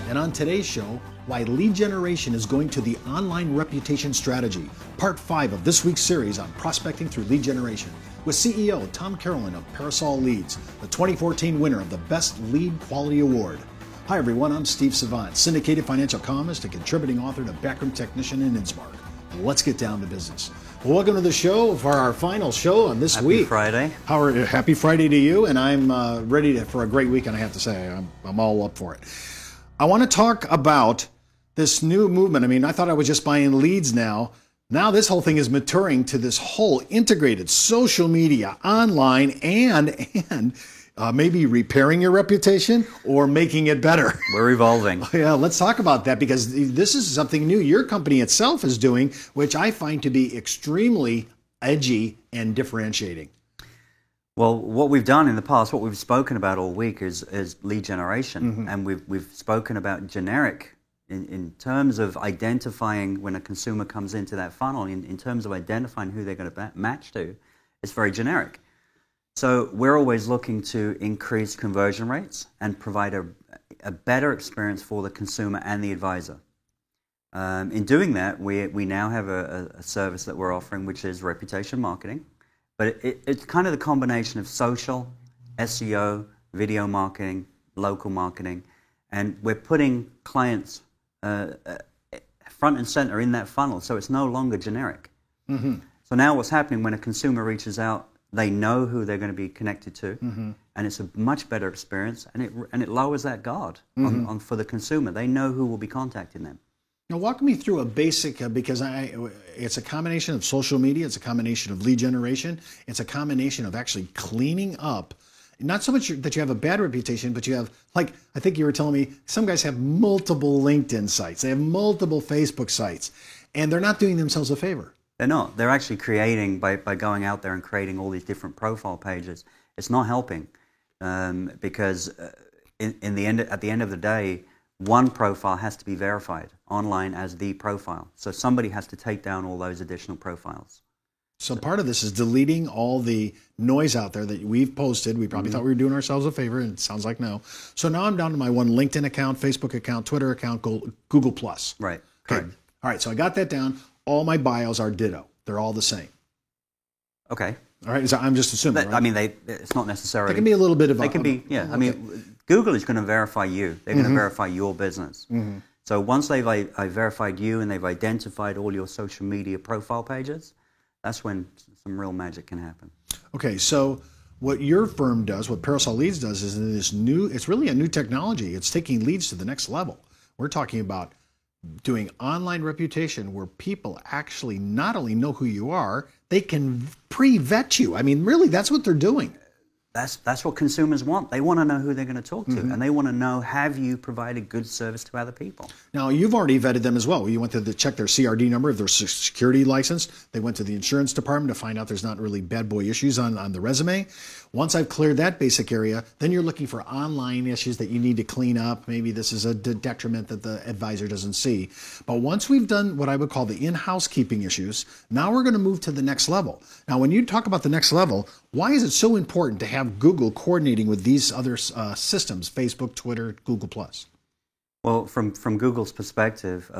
And on today's show, why lead generation is going to the online reputation strategy, part 5 of this week's series on prospecting through lead generation, with CEO Tom Carolyn of Parasol Leads, the 2014 winner of the Best Lead Quality Award. Hi everyone, I'm Steve Savant, syndicated financial columnist and contributing author to Backroom Technician in Innsmark. Let's get down to business. Well, welcome to the show for our final show on this week. Happy Friday. Happy Friday to you, and I'm ready for a great weekend, I have to say. I'm all up for it. I want to talk about this new movement. I mean, I thought I was just buying leads now. Now this whole thing is maturing to this whole integrated social media, online, and maybe repairing your reputation or making it better. We're evolving. Yeah, let's talk about that, because this is something new your company itself is doing, which I find to be extremely edgy and differentiating. Well, what we've done in the past, what we've spoken about all week is lead generation. And we've spoken about generic in terms of identifying when a consumer comes into that funnel, in terms of identifying who they're going to match to. It's very generic. So we're always looking to increase conversion rates and provide a better experience for the consumer and the advisor. In doing that, we now have a service that we're offering, which is reputation marketing. But it's kind of the combination of social, SEO, video marketing, local marketing, and we're putting clients front and center in that funnel, so it's no longer generic. So now what's happening when a consumer reaches out, they know who they're going to be connected to, and it's a much better experience, and it lowers that guard for the consumer. They know who will be contacting them. Now, walk me through a basic, because it's a combination of social media, it's a combination of lead generation, it's a combination of actually cleaning up, not so much that you have a bad reputation, but you have, like, I think you were telling me, some guys have multiple LinkedIn sites, they have multiple Facebook sites, and they're not doing themselves a favor. They're not. They're actually creating, by going out there and creating all these different profile pages, it's not helping, because at the end of the day, one profile has to be verified online as the profile. So somebody has to take down all those additional profiles. So part of this is deleting all the noise out there that we've posted. We probably thought we were doing ourselves a favor, and it sounds like no. So now I'm down to my one LinkedIn account, Facebook account, Twitter account, Google+. Right. Okay. All right, so I got that down. All my bios are ditto. They're all the same. Okay. All right, so I'm just assuming, right? I mean, it's not necessarily... There can be a little bit of... They can be, yeah. I mean, Google is going to verify you. They're going to verify your business. So once they've verified you and they've identified all your social media profile pages, that's when some real magic can happen. Okay, so what your firm does, what Parasol Leads does, is this new... It's really a new technology. It's taking leads to the next level. We're talking about doing online reputation where people actually not only know who you are, they can pre-vet you. I mean, really, that's what they're doing. That's what consumers want. They want to know who they're going to talk to, and they want to know, have you provided good service to other people? Now, you've already vetted them as well. You went to check their CRD number, if they're security licensed. They went to the insurance department to find out there's not really bad boy issues on the resume. Once I've cleared that basic area, then you're looking for online issues that you need to clean up. Maybe this is a detriment that the advisor doesn't see. But once we've done what I would call the in-house keeping issues, now we're going to move to the next level. Now, when you talk about the next level, why is it so important to have Google coordinating with these other systems, Facebook, Twitter, Google+? Well, from Google's perspective,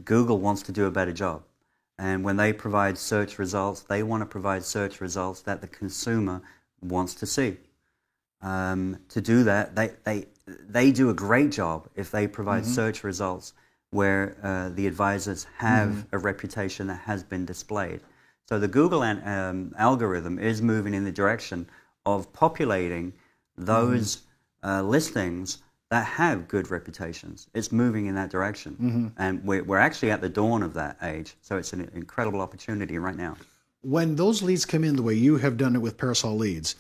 Google wants to do a better job. And when they provide search results, they want to provide search results that the consumer wants to see. To do that, they do a great job if they provide search results where the advisors have a reputation that has been displayed. So the Google algorithm is moving in the direction of populating those listings that have good reputations. It's moving in that direction. And we're actually at the dawn of that age. So it's an incredible opportunity right now. When those leads come in the way you have done it with Parasol Leads,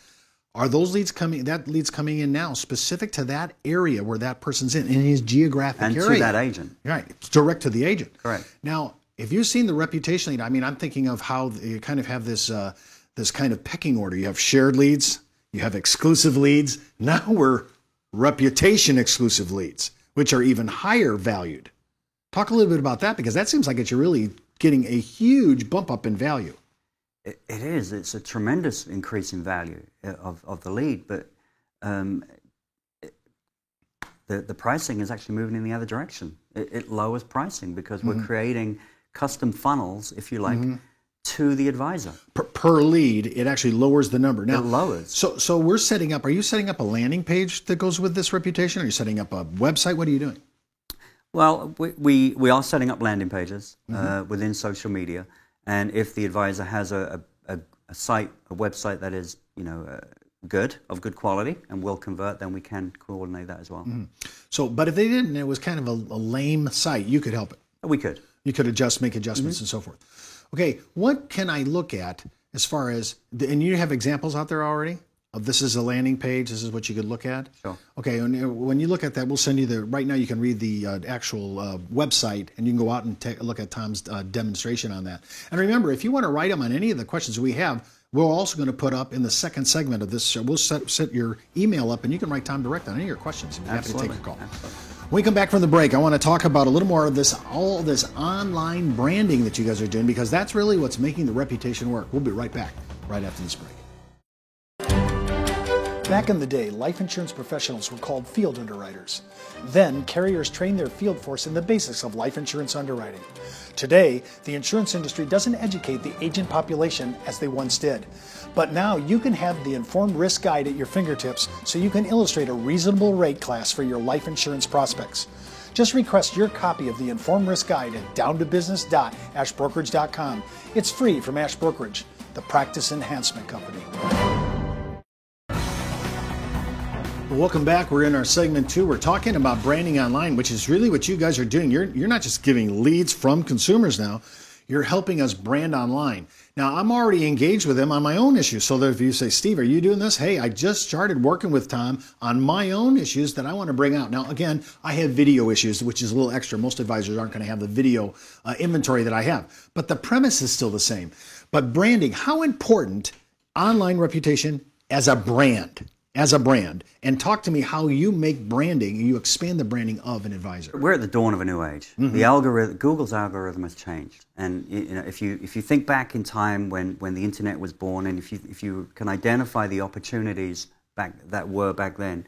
are those leads coming in now specific to that area where that person's in his geographic area? And to that agent. Right. It's direct to the agent. Correct. Now, if you've seen the reputation lead, I mean, I'm thinking of how you kind of have this kind of pecking order. You have shared leads, you have exclusive leads. Now we're reputation exclusive leads, which are even higher valued. Talk a little bit about that, because that seems like you're really getting a huge bump up in value. It is. It's a tremendous increase in value of the lead, but the pricing is actually moving in the other direction. It lowers pricing because we're creating custom funnels, if you like, to the advisor. Per lead, it actually lowers the number. Now, It lowers. So we're setting up, are you setting up a landing page that goes with this reputation? Are you setting up a website? What are you doing? Well, we are setting up landing pages within social media, and if the advisor has a site, a website that is good, of good quality, and will convert, then we can coordinate that as well. So, but if they didn't, it was kind of a lame site, you could help it. We could. You could make adjustments and so forth. Okay, what can I look at as far as, and you have examples out there already of this is a landing page, this is what you could look at? Sure. Okay, and when you look at that, we'll send you right now you can read the actual website, and you can go out and take a look at Tom's demonstration on that. And remember, if you want to write them on any of the questions we have, we're also going to put up in the second segment of this show, we'll set your email up, and you can write Tom direct on any of your questions. We're happy to take your call. Absolutely. When we come back from the break, I want to talk about a little more of all this online branding that you guys are doing, because that's really what's making the reputation work. We'll be right back right after this break. Back in the day, life insurance professionals were called field underwriters. Then, carriers trained their field force in the basics of life insurance underwriting. Today, the insurance industry doesn't educate the agent population as they once did. But now you can have the Informed Risk Guide at your fingertips so you can illustrate a reasonable rate class for your life insurance prospects. Just request your copy of the Informed Risk Guide at downtobusiness.ashbrokerage.com. It's free from Ash Brokerage, the practice enhancement company. Welcome back. We're in our segment 2. We're talking about branding online, which is really what you guys are doing. You're not just giving leads from consumers now. You're helping us brand online. Now, I'm already engaged with them on my own issues. So that if you say, Steve, are you doing this? Hey, I just started working with Tom on my own issues that I want to bring out. Now, again, I have video issues, which is a little extra. Most advisors aren't going to have the video inventory that I have. But the premise is still the same. But branding, how important online reputation as a brand? And talk to me how you make branding, you expand the branding of an advisor. We're at the dawn of a new age. The algorithm, Google's algorithm has changed, and if you think back in time when the internet was born, and if you can identify the opportunities back then,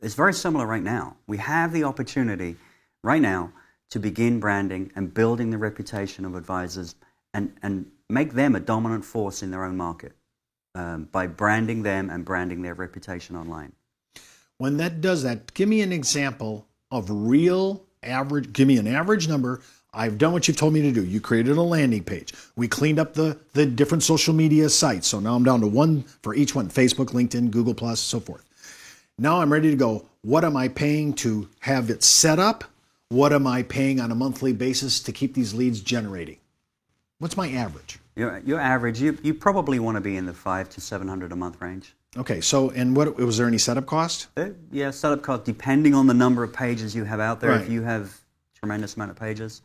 it's very similar right now. We have the opportunity right now to begin branding and building the reputation of advisors and make them a dominant force in their own market. By branding them and branding their reputation online. When that does that, give me an example of real average. Give me an average number. I've done what you've told me to do. You created a landing page. We cleaned up the different social media sites. So now I'm down to one for each one: Facebook, LinkedIn, Google+, so forth. Now I'm ready to go. What am I paying to have it set up? What am I paying on a monthly basis to keep these leads generating? What's my average? Your average, you probably want to be in the $500 to $700 a month range. Okay, so, and what was there any setup cost? Yeah, setup cost, depending on the number of pages you have out there. Right. If you have a tremendous amount of pages,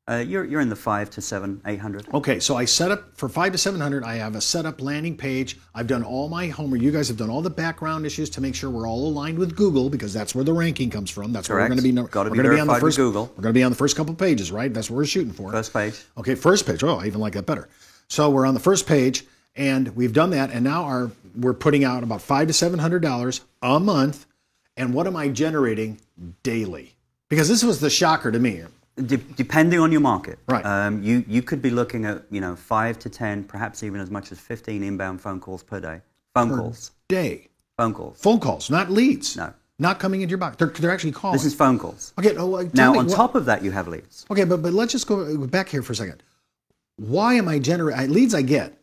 you're in the $500 to $800. Okay, so I set up for $500 to $700. I have a setup landing page. I've done all my homework. You guys have done all the background issues to make sure we're all aligned with Google, because that's where the ranking comes from. That's Correct. where we're going to be. Got to be verified with Google. We're going to be on the first couple pages, right? That's what we're shooting for. First page. Okay, first page. Oh, I even like that better. So we're on the first page, and we've done that, and now we're putting out about $500 to $700 a month. And what am I generating daily? Because this was the shocker to me. Depending on your market, right? You could be looking at 5 to 10, perhaps even as much as 15 inbound phone calls per day. Phone calls, not leads. No, not coming into your box. They're actually calling. This is phone calls. Okay. Now on top of that, you have leads. Okay, but let's just go back here for a second. Why am I generating leads? I get.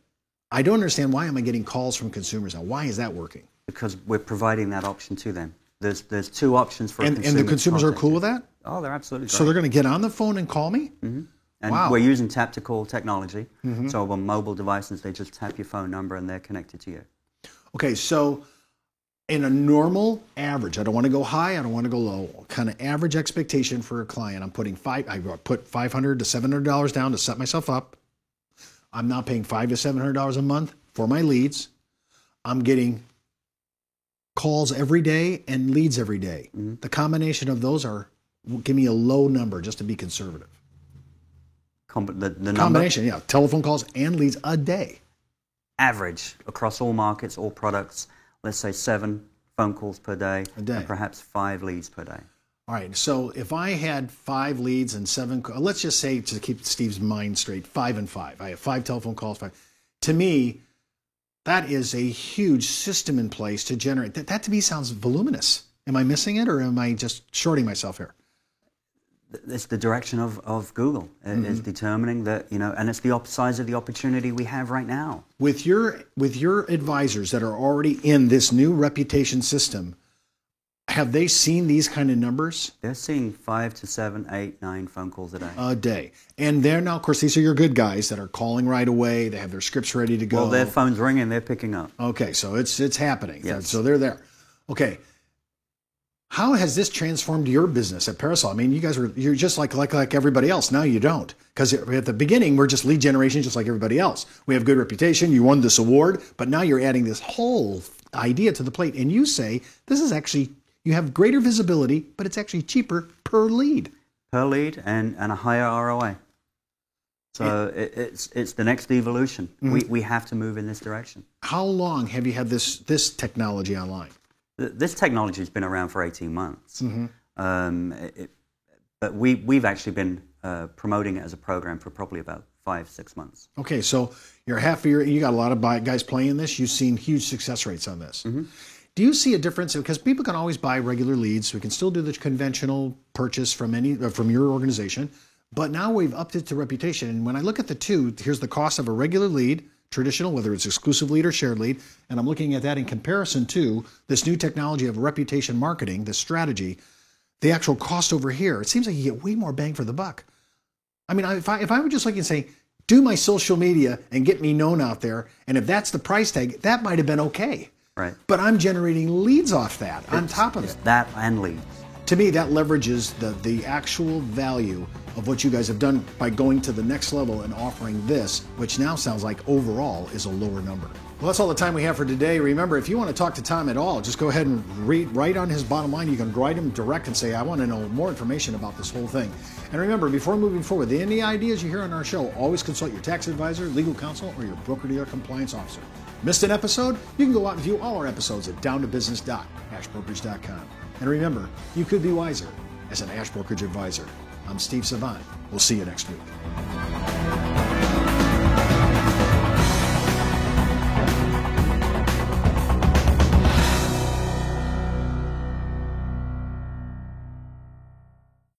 I don't understand, why am I getting calls from consumers now? Why is that working? Because we're providing that option to them. There's two options for a consumer. And the consumers are cool with that? Oh, they're absolutely great. So they're going to get on the phone and call me? Mm-hmm. And wow. We're using tap-to-call technology. Mm-hmm. So on mobile devices, they just tap your phone number and they're connected to you. Okay, so in a normal average, I don't want to go high, I don't want to go low, kind of average expectation for a client, I put $500 to $700 down to set myself up. I'm now paying $500 to $700 a month for my leads. I'm getting calls every day and leads every day. Mm-hmm. The combination of those give me a low number just to be conservative. The combination, yeah, telephone calls and leads a day. Average across all markets, all products, let's say 7 phone calls per day, A day. and perhaps 5 leads per day. All right, so if I had 5 leads and 7, let's just say, to keep Steve's mind straight, 5 and 5. I have 5 telephone calls, 5. To me, that is a huge system in place to generate. That to me sounds voluminous. Am I missing it, or am I just shorting myself here? It's the direction of Google. It's determining that, and it's the size of the opportunity we have right now. With your advisors that are already in this new reputation system, have they seen these kind of numbers? They're seeing 5 to 7, 8, 9 phone calls a day. A day. And they're now, of course, these are your good guys that are calling right away. They have their scripts ready to go. Well, their phone's ringing, they're picking up. Okay, so it's happening. Yes. So they're there. Okay. How has this transformed your business at Parasol? I mean, you're just like everybody else. Now you don't. Because at the beginning, we're just lead generation just like everybody else. We have good reputation. You won this award. But now you're adding this whole idea to the plate. And you say, this is actually, you have greater visibility, but it's actually cheaper per lead. Per lead and a higher ROI. So it's the next evolution. We have to move in this direction. How long have you had this technology online? This technology has been around for 18 months. But we've actually been promoting it as a program for probably about 5-6 months. Okay, so you got a lot of guys playing this. You've seen huge success rates on this. Do you see a difference? Because people can always buy regular leads. We can still do the conventional purchase from your organization. But now we've upped it to reputation. And when I look at the two, here's the cost of a regular lead, traditional, whether it's exclusive lead or shared lead. And I'm looking at that in comparison to this new technology of reputation marketing, this strategy, the actual cost over here. It seems like you get way more bang for the buck. I mean, if I would just look and say, do my social media and get me known out there, and if that's the price tag, that might have been okay. Right. But I'm generating leads off that on top of it. That and leads. To me, that leverages the actual value of what you guys have done by going to the next level and offering this, which now sounds like overall is a lower number. Well, that's all the time we have for today. Remember, if you want to talk to Tom at all, just go ahead and write on his bottom line. You can write him direct and say, I want to know more information about this whole thing. And remember, before moving forward, any ideas you hear on our show, always consult your tax advisor, legal counsel, or your broker-dealer compliance officer. Missed an episode? You can go out and view all our episodes at downtobusiness.ashbrokerage.com. And remember, you could be wiser as an Ash Brokerage advisor. I'm Steve Savant. We'll see you next week.